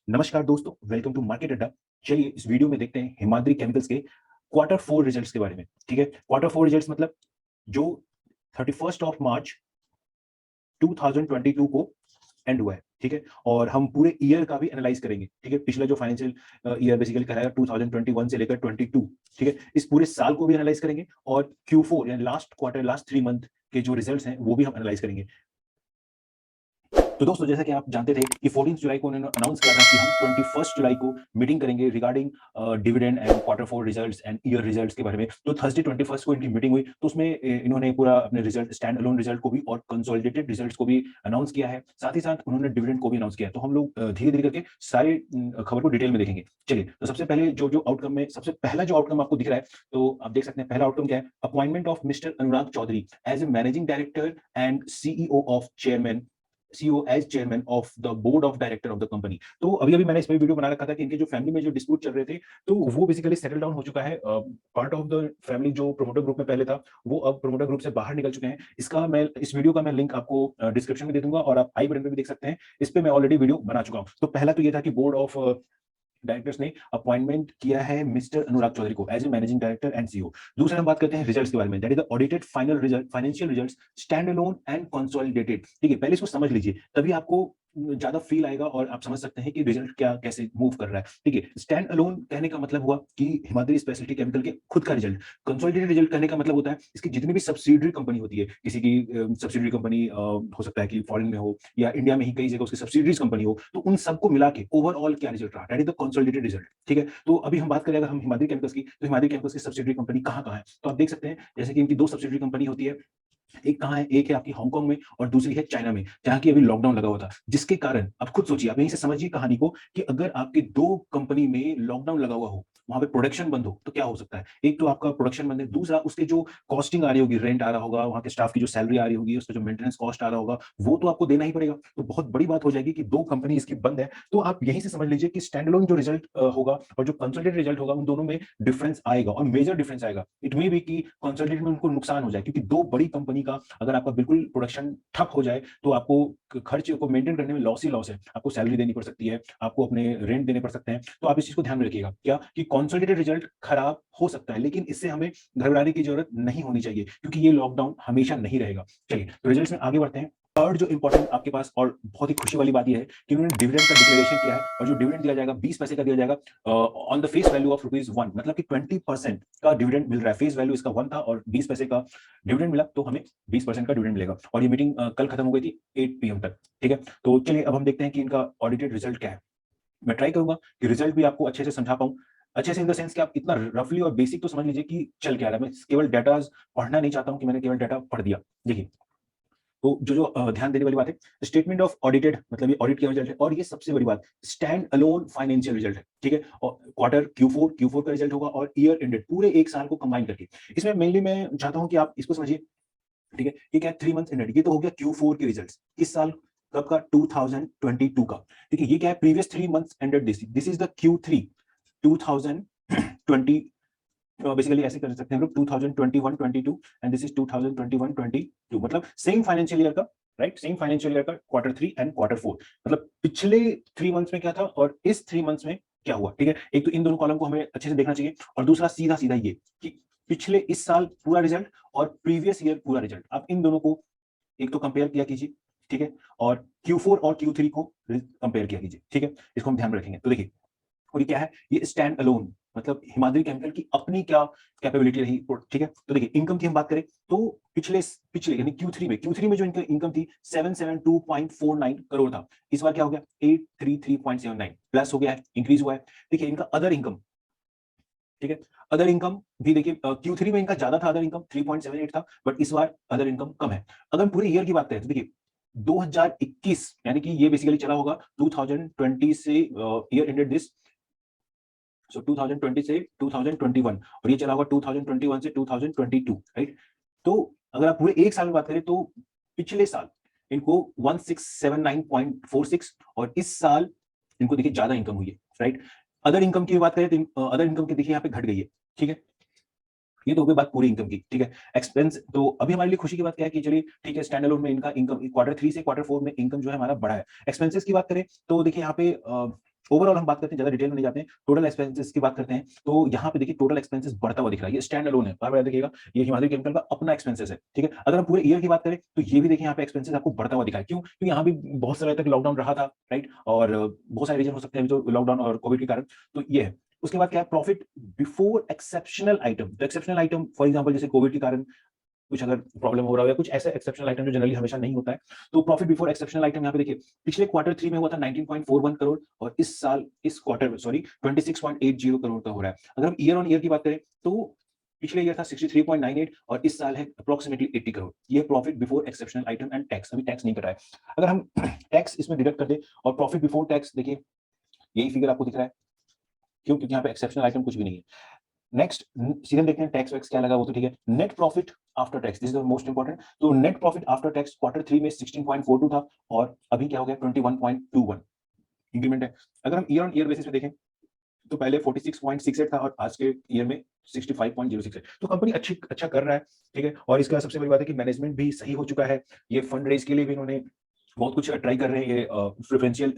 नमस्कार दोस्तों, welcome to market अड्डा। चलिए इस वीडियो में देखते हैं हिमाद्री केमिकल्स के क्वार्टर 4 रिजल्ट्स के बारे में। ठीक है, क्वार्टर 4 रिजल्ट्स मतलब जो 31st ऑफ मार्च 2022 को एंड हुआ है। ठीक है, और हम पूरे ईयर का भी एनालाइज करेंगे। ठीक है, पिछला जो फाइनेंशियल ईयर बेसिकली कहलाएगा 2021 से लेकर 22। ठीक है, इस पूरे साल को भी एनालाइज करेंगे और Q4 यानी लास्ट क्वार्टर, लास्ट 3 मंथ के जो रिजल्ट्स हैं वो भी हम एनालाइज करेंगे। तो दोस्तों, जैसा कि आप जानते थे कि 14 जुलाई को उन्होंने अनाउंस किया था कि हम 21 जुलाई को मीटिंग करेंगे regarding dividend and quarter 4 results and year results के बारे में। तो थर्सडे 21 को इनकी मीटिंग हुई, तो उसमें इन्होंने पूरा अपने रिजल्ट, स्टैंड अलोन रिजल्ट को भी और कंसोलिडेटेड रिजल्ट्स को भी अनाउंस किया है। साथ ही साथ उन्होंने डिविडेंड को भी अनाउंस किया है। तो हम लोग धीरे-धीरे करके सारे खबर को डिटेल में देखेंगे। चलिए, तो सबसे पहले जो आउटकम में सबसे पहला जो आउटकम आपको दिख रहा है, तो आप देख सकते हैं पहला आउटकम क्या है? Appointment of mister Anurag Chaudhary as a managing director and CEO of chairman CEO as chairman of the board of director of the company. तो अभी-अभी मैंने इसमें वीडियो बना रखा था कि इनके जो फैमिली में जो डिस्प्यूट चल रहे थे, तो वो बेसिकली सेटल डाउन हो चुका है। पार्ट ऑफ द फैमिली जो प्रोमोटर ग्रुप में पहले था, वो अब प्रोमोटर ग्रुप से बाहर निकल चुके हैं। इस वीडियो का मैं लिंक आपको डिस्क्रिप्शन में दे दूंगा और आप आई बटन पे भी देख सकते हैं। इस पे मैं ऑलरेडी वीडियो बना चुका हूं। तो पहला तो ये था कि बोर्ड ऑफ डायरेक्टर्स ने अपॉइंटमेंट किया है मिस्टर अनुराग चौधरी को as a managing director and CEO. दूसरा हम बात करते हैं रिजल्ट्स के बारे में, that is the audited final result, financial results stand alone and consolidated. ठीक है, पहले इसको समझ लीजिए, तभी आपको ज्यादा फील आएगा और आप समझ सकते हैं कि रिजल्ट क्या कैसे मूव कर रहा है। ठीक है, स्टैंड अलोन कहने का मतलब हुआ कि हिमाद्री स्पेशलिटी केमिकल के खुद का रिजल्ट। कंसोलिडेटेड रिजल्ट कहने का मतलब होता है इसकी जितनी भी सब्सिडरी कंपनी होती है, किसी की सब्सिडरी कंपनी हो सकता है कि फॉरेन में हो या इंडिया में ही कई जगह उसकी सब्सिडरीज कंपनी हो, तो उन सबको मिला के ओवरऑल क्या रिजल्ट रहा, that is the consolidated result. ठीक है, तो अभी हम बात करें अगर हम हिमाद्री केमिकल्स की, तो हिमाद्री केमिकल्स की सब्सिडरी कंपनी कहाँ है, तो आप देख सकते हैं जैसे कि इनकी दो सब्सिडरी कंपनी होती है। एक कहाँ है, एक है आपकी हांगकांग में और दूसरी है चाइना में, जहाँ की अभी लॉकडाउन लगा हुआ था, जिसके कारण आप खुद सोचिए, आप यहीं से समझिए कहानी को कि अगर आपकी दो कंपनी में लॉकडाउन लगा हुआ हो, वहां पे प्रोडक्शन बंद हो, तो क्या हो सकता है? एक तो आपका प्रोडक्शन बंद है, दूसरा उसके जो कॉस्टिंग आ रही होगी, रेंट आ रहा होगा, वहां के स्टाफ की जो सैलरी आ रही होगी, उसका जो मेंटेनेंस कॉस्ट आ रहा होगा, वो तो आपको देना ही पड़ेगा। तो बहुत बड़ी बात हो जाएगी कि दो कंपनी इसकी बंद है। तो आप यहीं से समझ लीजिए कि स्टैंडअलोन जो रिजल्ट होगा और जो कंसोलिडेटेड रिजल्ट होगा, उन दोनों में डिफरेंस आएगा और मेजर डिफरेंस आएगा। इट मे बी कि कंसोलिडेटेड में उनको नुकसान हो जाए, क्योंकि दो बड़ी कंपनी का अगर आपका बिल्कुल प्रोडक्शन ठप हो जाए, तो आपको खर्च को मेंटेन करने में लॉस ही लॉस है। आपको सैलरी देनी पड़ सकती है, आपको अपने रेंट देने पड़ सकते हैं। तो आप इस चीज को ध्यान में रखिएगा, क्या कि कंसोलिडेटेड रिजल्ट खराब हो सकता है, लेकिन इससे हमें घबराने की जरूरत नहीं होनी चाहिए, क्योंकि ये लॉकडाउन हमेशा नहीं रहेगा। चलिए, तो रिजल्ट्स में आगे बढ़ते हैं। थर्ड जो इंपॉर्टेंट आपके पास और बहुत ही खुशी वाली बात यह है कि उन्होंने डिविडेंड का डिक्लेरेशन किया है, और जो डिविडेंड दिया जाएगा 20 पैसे का दिया जाएगा on the face value of ₹1, मतलब कि 20% का डिविडेंड मिल रहा है। फेस वैल्यू इसका 1 था और 20 पैसे का डिविडेंड मिला, तो हमें 20% का डिविडेंड मिलेगा। और ये मीटिंग कल खत्म हो गई थी 8 पीएम तक। ठीक है, तो चलिए अब हम देखते हैं कि इनका ऑडिटेड रिजल्ट क्या है। मैं ट्राई करूंगा कि रिजल्ट भी आपको अच्छे से समझा पाऊं, अच्छे से इन द सेंस कि आप इतना रफली और बेसिक तो समझ लीजिए कि चल क्या रहा है। मैं केवल डाटा पढ़ना नहीं चाहता हूं कि मैंने केवल डाटा पढ़ दिया। देखिए, तो जो ध्यान देने वाली बात है, स्टेटमेंट ऑफ ऑडिटेड मतलब ये ऑडिट किया रिजल्ट है, और ये सबसे बड़ी बात स्टैंड अलोन फाइनेंशियल रिजल्ट है। ठीक है, और क्वार्टर Q4 का रिजल्ट होगा और ईयर एंडेड पूरे एक साल को कंबाइन करके। इसमें मेनली मैं चाहता हूं कि आप इसको समझिए। ठीक है, ये क्या है, 3 मंथ्स एंडेड, ये तो हो गया Q4 के रिजल्ट्स इस साल, कब का, 2022 का। ठीक है, ये क्या है, previous 3 months ended, this is the Q3 2020। Basically ऐसे कर सकते हैं हम लोग 2021-22 एंड दिस इज 2021-22, मतलब सेम फाइनेंशियल ईयर का, राइट, सेम फाइनेंशियल ईयर का क्वार्टर 3 एंड क्वार्टर 4, मतलब पिछले 3 मंथ्स में क्या था और इस 3 मंथ्स में क्या हुआ। ठीक है, एक तो इन दोनों कॉलम को हमें अच्छे से देखना चाहिए, और दूसरा सीधा सीधा ये कि पिछले इस साल पूरा रिजल्ट और प्रीवियस ईयर पूरा रिजल्ट, आप इन दोनों को एक तो कंपेयर किया कीजिए। ठीक है, और Q4 और Q3 को कंपेयर किया कीजिए। ठीक है, इसको हम ध्यान में रखेंगे। तो देखिए, और ये क्या है, ये स्टैंड अलोन, मतलब हिमाद्री केमिकल की अपनी क्या कैपेबिलिटी रही। ठीक है, तो देखिए इनकम की हम बात करें तो पिछले पिछले यानी Q3 में जो इनकी इनकम थी 772.49 करोड़ था, इस बार क्या हो गया 833.79, प्लस हो गया है, इंक्रीज हुआ है। देखिए इनका अदर इनकम, ठीक है, अदर इनकम भी देखिए Q3 में इनका ज्यादा था, अदर इनकम 3.78 था, बट इस बार अदर इनकम कम है। अगर हम पूरे ईयर की बात करें तो देखिए 2021 यानी कि ये बेसिकली चला होगा 2020 से, ईयर एंडेड दिस, सो 2020 से 2021, और ये चला होगा 2021 से 2022, राइट। तो अगर आप पूरे एक साल में बात करें तो पिछले साल इनको 1679.46, और इस साल इनको देखिए ज्यादा इनकम हुई है, राइट। अदर इनकम की बात करें तो अदर इनकम की देखिए यहाँ पे घट गई है। ठीक है, ये तो हो गई बात पूरी इनकम की। ठीक है, एक्सपेंस तो अभी हमारे लिए खुशी की बात क्या है कि चलिए ठीक है, स्टैंड अलोन में इनका इनकम क्वार्टर 3 से क्वार्टर 4 में इनकम जो है हमारा बढ़ा है। एक्सपेंसेस की बात करें तो देखिए यहाँ पे ओवरऑल हम बात करते हैं, ज्यादा डिटेल में नहीं जाते हैं, टोटल एक्सपेंसेस की बात करते हैं। तो यहाँ पे देखिए टोटल एक्सपेंसेस बढ़ता हुआ दिख रहा है, ये स्टैंड अलोन है, बार-बार देखिएगा, ये हिमालय केमिकल का अपना एक्सपेंसेस है, ठीक है। अगर हम पूरे ईयर की बात करें तो ये भी देखिए यहाँ पे एक्सपेंसेस आपको बढ़ता हुआ दिखा है, क्यों? क्योंकि यहाँ भी बहुत समय तक लॉकडाउन रहा था, राइट? और बहुत सारे रीजन हो सकते हैं अभी तो लॉकडाउन और कोविड के कारण, तो ये है। उसके बाद क्या है, प्रॉफिट बिफोर एक्सेप्शनल आइटम। तो एक्सेप्शनल आइटम फॉर एग्जांपल जैसे कोविड के कारण कुछ अगर प्रॉब्लम हो रहा है या कुछ ऐसा एक्सेप्शनल आइटम जो जनरली हमेशा नहीं होता है, तो प्रॉफिट बिफोर एक्सेप्शनल आइटम यहाँ पे देखिए, पिछले क्वार्टर 3 में हुआ था 19.41 करोड़ और इस साल इस क्वार्टर में 26.80 करोड़ का हो रहा है। अगर हम ईयर ऑन ईयर की बात करें तो पिछले ईयर था 63.98 और इस साल है अप्रॉक्सिमेटली 80 करोड़। ये profit before exceptional item and tax, अभी टैक्स नहीं कटा है। अगर हम टैक्स इसमें डिडक्ट कर दें और प्रॉफिट बिफोर टैक्स देखिए, यही फिगर आपको दिख रहा है, क्यों? क्योंकि यहाँ पे एक्सेप्शनल आइटम कुछ भी नहीं है। नेक्स्ट सीधे देखते हैं टैक्स वैक्स क्या लगा, वो तो ठीक है। Net profit after tax, this is the most important. तो net profit after tax quarter 3 में 16.42 था और अभी क्या हो गया 21.21, इंक्रीमेंट है। अगर हम ईयर ऑन ईयर बेसिस पे देखें तो पहले 46.68 था और आज के ईयर में 65.06 है। तो कंपनी अच्छा कर रहा है, ठीक है। और इसका सबसे बड़ी बात है कि मैनेजमेंट भी सही हो चुका है। ये फंड रेज के लिए भी इन्होंने बहुत कुछ ट्राई कर रहे हैं, ये प्रेफरेंशियल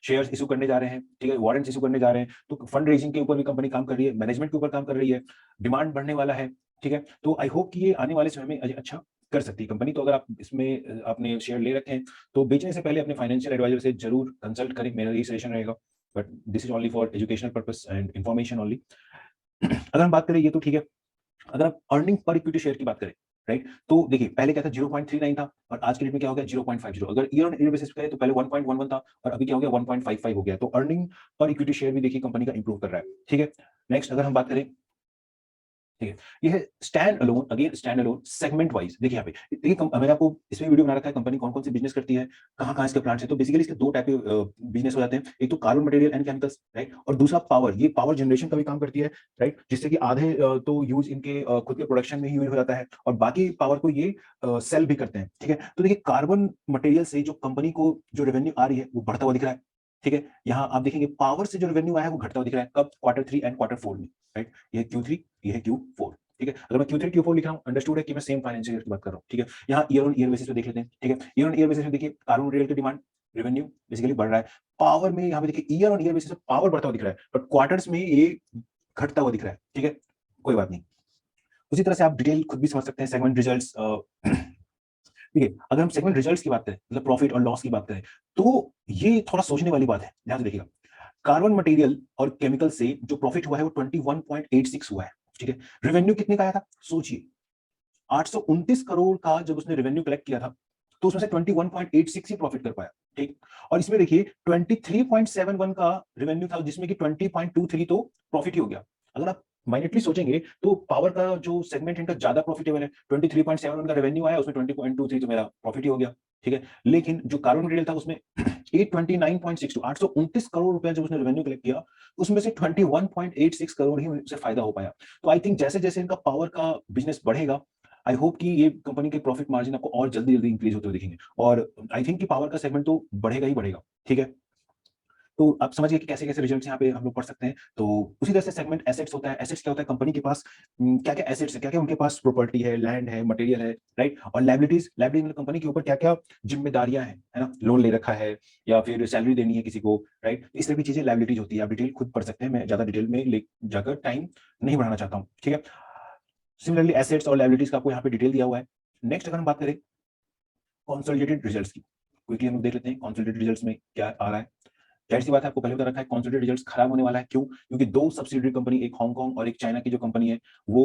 शेयर्स इशू करने जा रहे हैं, ठीक है, वारंट्स इशू करने जा रहे हैं। तो फंड रेजिंग के ऊपर भी कंपनी काम कर रही है, मैनेजमेंट के ऊपर काम कर रही है, डिमांड बढ़ने वाला है, ठीक है। तो आई होप कि ये आने वाले समय में अच्छा कर सकती है कंपनी। तो अगर आप इसमें आपने शेयर ले रखे हैं तो बेचने से पहले अपने फाइनेंशियल एडवाइजर से जरूर कंसल्ट करें, मेरा यही सजेशन रहेगा। But this is only for educational purpose and information only. अगर हम बात करें ये तो ठीक है। अगर आप अर्निंग पर इक्विटी शेयर की बात करें, राइट, तो देखिए पहले क्या था 0.39 था और आज के डेट में क्या हो गया 0.50। अगर ईयर ऑन ईयर बेसिस पे करें तो पहले 1.11 था और अभी क्या हो गया 1.55 हो गया। तो अर्निंग पर इक्विटी शेयर भी देखिए कंपनी का इंप्रूव कर रहा है, ठीक है। नेक्स्ट अगर हम बात करें, ठीक है, ये है stand alone, again stand alone segment wise. देखिए यहाँ पे देखिए मैंने आपको इसमें वीडियो बना रखा है कंपनी कौन कौन से बिजनेस करती है, कहाँ कहाँ इसके प्लांट्स है। तो बेसिकली इसके दो टाइप के बिजनेस हो जाते हैं, एक तो carbon material and chemicals, right, और दूसरा पावर, ये पावर जनरेशन का भी काम करती है, राइट, जिससे कि आधे तो यूज इनके खुद के प्रोडक्शन में ही यूज हो जाता है और बाकी पावर को ये सेल भी करते हैं, ठीक है। तो देखिए कार्बन मटेरियल से जो कंपनी को जो रेवेन्यू आ रही है वो बढ़ता हुआ दिख रहा है, ठीक है। यहाँ आप देखेंगे पावर से जो रेवेन्यू आया है वो घटता हुआ दिख रहा है, कब? क्वार्टर 3 एंड क्वार्टर 4 में, राइट। ये Q3, ये है Q4, ठीक है। अगर मैं Q3 Q4 लिख रहा हूँ, अंडरस्टूड है कि मैं सेम फाइनेंशियल ईयर की बात कर रहा हूँ, ठीक है। यहाँ ईयर ऑन ईयर बेसिस पे देख लेते हैं, ठीक है। ईयर ऑन ईयर बेसिस पे देखिए कार्बन मटेरियल की डिमांड, रेवेन्यू बेसिकली बढ़ रहा है। पावर में यहाँ पे देखिए ईयर ऑन ईयर बेसिस पे पावर बढ़ता हुआ दिख रहा है, बट क्वार्टर्स में ये घटता हुआ दिख रहा है, ठीक है। कोई बात नहीं। उसी तरह से आप डिटेल खुद भी समझ सकते हैं सेगमेंट रिजल्ट्स। ठीक है, अगर हम सेगमेंट रिजल्ट्स की बात करें, मतलब प्रॉफिट और लॉस की बात करें, तो ये थोड़ा सोचने वाली बात है, ध्यान से देखिएगा। कार्बन मटेरियल और केमिकल से जो प्रॉफिट हुआ है वो 21.86 हुआ है, ठीक है। रेवेन्यू कितने का आया था सोचिए, 829 करोड़ का जब उसने रेवेन्यू कलेक्ट किया था तो उसमें से 21.86 ही प्रॉफिट कर पाया, ठीक। और इसमें देखिए 23.71 का रेवेन्यू था जिसमें कि 20.23 तो प्रॉफिट ही हो गया। अगर आप माइनटली सोचेंगे तो पावर का जो सेगमेंट इनका ज्यादा प्रॉफिटेबल है, 23.71 का रेवेन्यू आया उसमें 20.23 तो मेरा प्रॉफिट ही हो गया, ठीक है। लेकिन जो कार्बन मटेरियल था उसमें 829.62 829 करोड़ रुपए जब उसने रेवेन्यू कलेक्ट किया उसमें से 21.86 करोड़ ही उसे फायदा हो पाया। तो आई थिंक जैसे जैसे इनका पावर का बिजनेस बढ़ेगा, आई होप कि ये कंपनी के प्रॉफिट मार्जिन आपको और जल्दी जल्दी इंक्रीज होते हुए दिखेंगे और आई थिंक कि पावर का सेगमेंट तो बढ़ेगा ही बढ़ेगा, ठीक है। तो आप समझ गए कि कैसे कैसे रिजल्ट्स यहाँ पे हम लोग पढ़ सकते हैं। तो उसी तरह से सेगमेंट एसेट्स होता है। एसेट्स क्या होता है, कंपनी के पास क्या क्या एसेट्स है, क्या क्या उनके पास प्रॉपर्टी है, लैंड है, मटेरियल है, राइट। और लायबिलिटीज, लायबिलिटी मतलब कंपनी के ऊपर क्या क्या जिम्मेदारियां हैं, है ना, लोन ले रखा है या फिर सैलरी देनी है किसी को, राइट। इस तरह की चीजें लायबिलिटीज होती है। आप डिटेल खुद पढ़ सकते हैं, मैं ज्यादा डिटेल में ले जाकर टाइम नहीं बढ़ाना चाहता हूँ, ठीक है। सिमिलरली एसेट्स और लायबिलिटीज का आपको यहाँ पे डिटेल दिया हुआ है। नेक्स्ट अगर हम बात करें कंसोलिडेटेड रिजल्ट्स की, क्विकली हम देख लेते हैं कंसोलिडेटेड रिजल्ट्स में क्या आ रहा है। जाहिर सी बात है, आपको पहले बता रखा है कंसोलिडेटेड रिजल्ट्स खराब होने वाला है, क्यों? क्योंकि दो सब्सिडियरी कंपनी, एक हांगकांग और एक चाइना की जो कंपनी है वो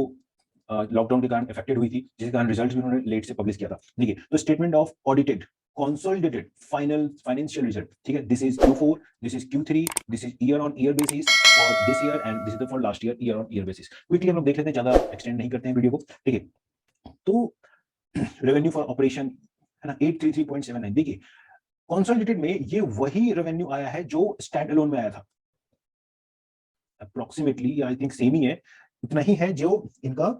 लॉकडाउन के कारण अफेक्टेड हुई थी, जिसके कारण रिजल्ट्स भी उन्होंने लेट से पब्लिश किया था। देखिए तो statement of audited consolidated final financial result, ठीक है। This is Q4, this is Q3, this is year on year basis for this year and this is for last year on year basis. Quickly हम लोग देख लेते हैं, ज्यादा extend नहीं करते हैं वीडियो को, ठीक है। तो रेवेन्यू फॉर ऑपरेशन है ना 833.79। देखिए कंसोलिडेटेड में ये वही रेवेन्यू आया है जो स्टैंड अलोन में आया था, अप्रोक्सीमेटली आई थिंक सेम ही है, उतना ही है जो इनका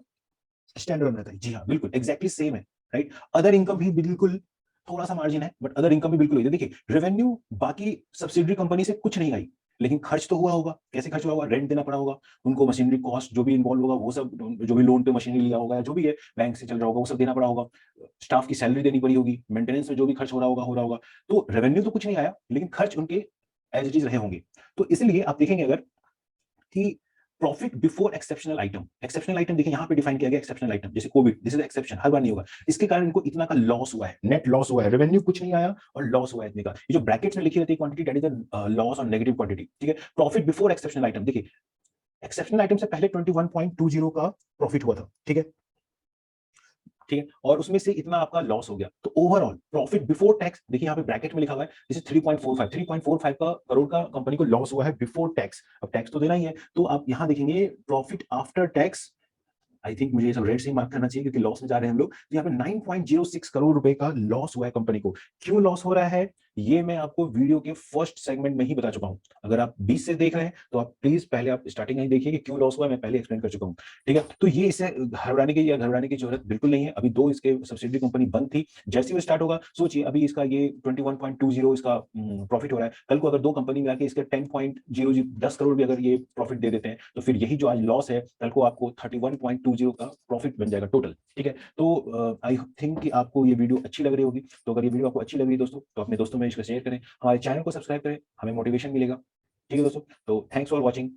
स्टैंड अलोन में था। जी हाँ, बिल्कुल एग्जैक्टली सेम है, राइट। अदर इनकम भी बिल्कुल थोड़ा सा मार्जिन है, बट अदर इनकम भी बिल्कुल है। देखिए रेवेन्यू बाकी सब्सिडरी कंपनी से कुछ नहीं आई, लेकिन खर्च तो हुआ होगा। कैसे खर्च हुआ होगा? रेंट देना पड़ा होगा उनको, मशीनरी कॉस्ट जो भी इन्वॉल्व होगा वो सब, जो भी लोन पे मशीनरी लिया होगा, जो भी है बैंक से चल रहा होगा वो सब देना पड़ा होगा। स्टाफ की सैलरी देनी पड़ी होगी, मेंटेनेंस में जो भी खर्च हो रहा होगा। तो रेवेन्यू तो कुछ नहीं आया, लेकिन खर्च उनके एज इट इज रहे होंगे। तो इसलिए आप देखेंगे अगर कि प्रॉफिट बिफोर एक्सेप्शनल आइटम देखिए यहाँ पे डिफाइन किया गया एक्सेप्शनल आइटम, जैसे कोविड, दिस इज एक्सेप्शन, हर बार नहीं होगा, इसके कारण इनको इतना का लॉस हुआ है, नेट लॉस हुआ है, रेवेन्यू कुछ नहीं आया और लॉस हुआ है इतने का। ये जो ब्रैकेट्स में लिखी रहती है quantity, that is the loss और नेगेटिव क्वांटिटी, ठीक है। प्रॉफिट बिफोर एक्सेप्शनल आइटम, देखिए एक्सेप्शनल आइटम से पहले 21.20 का प्रॉफिट हुआ था, ठीक है, ठीक है, और उसमें से इतना आपका लॉस हो गया, तो ओवरऑल प्रॉफिट बिफोर टैक्स, देखिए यहाँ पे ब्रैकेट में लिखा हुआ है, जैसे 3.45 का करोड़ का कंपनी को लॉस हुआ है बिफोर टैक्स। अब टैक्स तो देना ही है, तो आप यहाँ देखेंगे profit after tax, I think मुझे ये सब रेड से ही मार्क करना चाहिए क्योंकि लॉस में जा रहे हैं हम लोग। तो यहाँ पे 9.06 करोड़ रुपए का लॉस हुआ है कंपनी को। क्यों लॉस हो रहा है ये मैं आपको वीडियो के फर्स्ट सेगमेंट में ही बता चुका हूं। अगर आप 20 से देख रहे हैं तो आप प्लीज पहले आप स्टार्टिंग में देखिए कि क्यों लॉस हुआ है, मैं पहले एक्सप्लेन कर चुका हूं, ठीक है। तो ये इसे घबराने की जरूरत बिल्कुल नहीं है। अभी 2 इसके सब्सिडरी कंपनी बंद थी, जैसे वो स्टार्ट होगा सोचिए, अभी इसका ये 21.20 इसका प्रॉफिट हो रहा है, कल को अगर 2 कंपनी मिला के इसके 10 करोड़ भी अगर ये प्रॉफिट दे देते हैं तो फिर यही जो आज लॉस है कल को आपको 31.20 का प्रॉफिट बन जाएगा टोटल, ठीक है। तो आई थिंक कि आपको ये वीडियो अच्छी लग रही होगी। तो अगर ये वीडियो आपको अच्छी लग रही है दोस्तों तो अपने दोस्तों में इसको शेयर करें, हमारे चैनल को सब्सक्राइब करें, हमें मोटिवेशन मिलेगा, ठीक है दोस्तों। तो थैंक्स फॉर वॉचिंग।